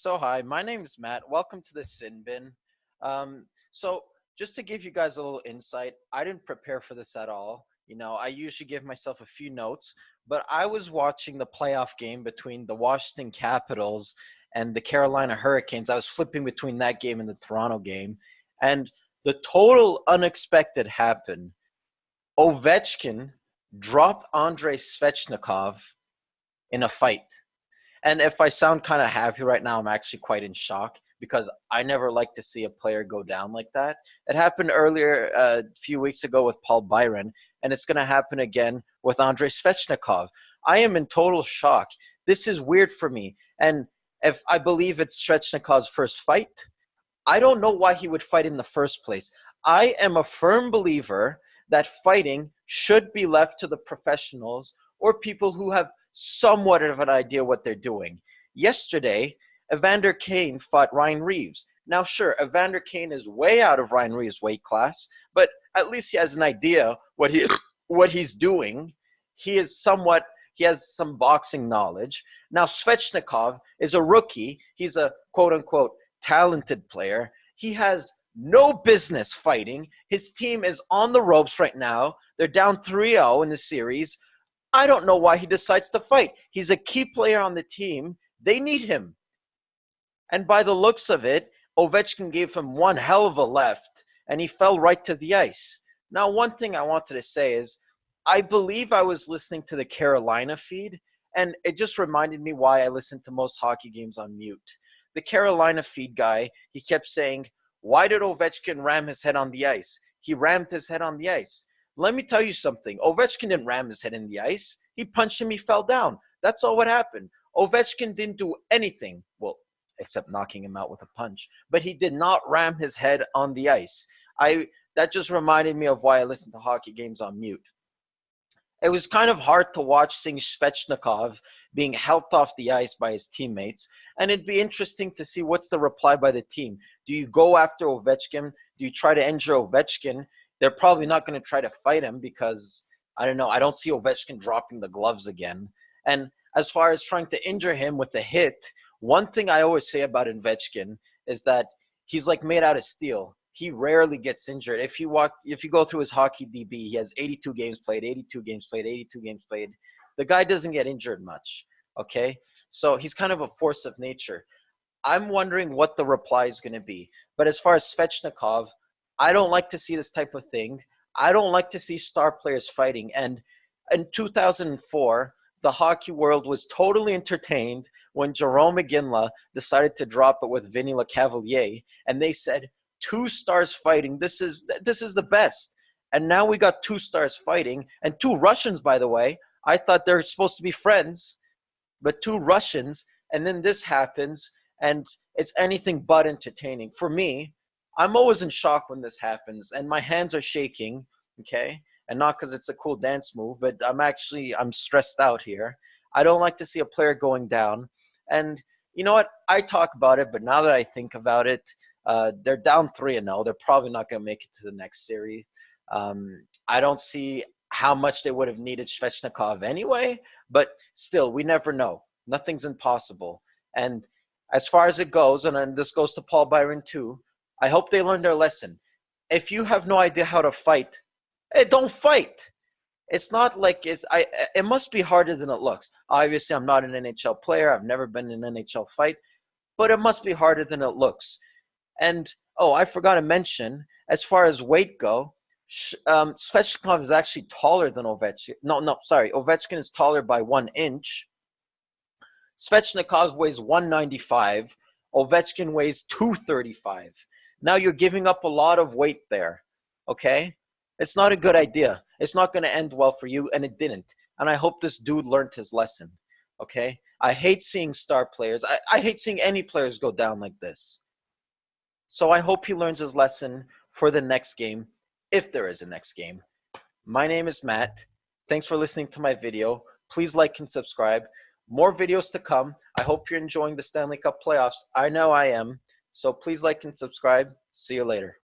Hi, my name is Matt. Welcome to the Sin Bin. Um, so, just to give you guys a little insight, I didn't prepare for this at all. I usually give myself a few notes, but I was watching the playoff game between the Washington Capitals and the Carolina Hurricanes. I was flipping between that game and the Toronto game, and the total unexpected happened. Ovechkin dropped Andrei Svechnikov in a fight. And if I sound kind of happy right now, I'm actually quite in shock because I never like to see a player go down like that. It happened earlier a few weeks ago with Paul Byron, and it's going to happen again with Andrei Svechnikov. I am in total shock. This is weird for me. And if I believe it's Svechnikov's first fight, I don't know why he would fight in the first place. I am a firm believer that fighting should be left to the professionals or people who have somewhat of an idea what they're doing. Yesterday, Evander Kane fought Ryan Reeves. Now, sure, Evander Kane is way out of Ryan Reeves' weight class, but at least he has an idea what he's doing. He has some boxing knowledge. Now, Svechnikov is a rookie. He's a quote unquote talented player. He has no business fighting. His team is on the ropes right now. They're down 3-0 in the series. I don't know why he decides to fight. He's a key player on the team. They need him. And by the looks of it, Ovechkin gave him one hell of a left, and he fell right to the ice. Now, one thing I wanted to say is I believe I was listening to the Carolina feed, and it just reminded me why I listen to most hockey games on mute. The Carolina feed guy, he kept saying, why did Ovechkin ram his head on the ice? He rammed his head on the ice. Let me tell you something. Ovechkin didn't ram his head in the ice. He punched him. He fell down. That's all what happened. Ovechkin didn't do anything, well, except knocking him out with a punch. But he did not ram his head on the ice. That just reminded me of why I listen to hockey games on mute. It was kind of hard to watch seeing Svechnikov being helped off the ice by his teammates. And it'd be interesting to see what's the reply by the team. Do you go after Ovechkin? Do you try to injure Ovechkin? They're probably not going to try to fight him because, I don't know, I don't see Ovechkin dropping the gloves again. And as far as trying to injure him with a hit, one thing I always say about Ovechkin is that he's like made out of steel. He rarely gets injured. If you go through his hockey DB, he has 82 games played, 82 games played, 82 games played. The guy doesn't get injured much, okay? So he's kind of a force of nature. I'm wondering what the reply is going to be. But as far as Svechnikov, I don't like to see this type of thing. I don't like to see star players fighting. And in 2004, the hockey world was totally entertained when Jerome McGinley decided to drop it with Vinny LeCavalier, and they said, two stars fighting. This is the best. And now we got two stars fighting, and two Russians, by the way. I thought they're supposed to be friends, but two Russians, and then this happens, and it's anything but entertaining. For me, I'm always in shock when this happens, and my hands are shaking, okay? And not because it's a cool dance move, but I'm stressed out here. I don't like to see a player going down. And you know what? I talk about it, but now that I think about it, they're down 3-0. They're probably not going to make it to the next series. I don't see how much they would have needed Svechnikov anyway, but still, we never know. Nothing's impossible. And as far as it goes, and then this goes to Paul Byron too, I hope they learned their lesson. If you have no idea how to fight, hey, don't fight. It's not like it must be harder than it looks. Obviously, I'm not an NHL player. I've never been in an NHL fight, but it must be harder than it looks. And, oh, I forgot to mention, as far as weight go, Svechnikov is actually taller than Ovechkin. No, sorry. Ovechkin is taller by 1 inch. Svechnikov weighs 195. Ovechkin weighs 235. Now you're giving up a lot of weight there, okay? It's not a good idea. It's not going to end well for you, and it didn't. And I hope this dude learned his lesson, okay? I hate seeing star players. I hate seeing any players go down like this. So I hope he learns his lesson for the next game, if there is a next game. My name is Matt. Thanks for listening to my video. Please like and subscribe. More videos to come. I hope you're enjoying the Stanley Cup playoffs. I know I am. So please like and subscribe. See you later.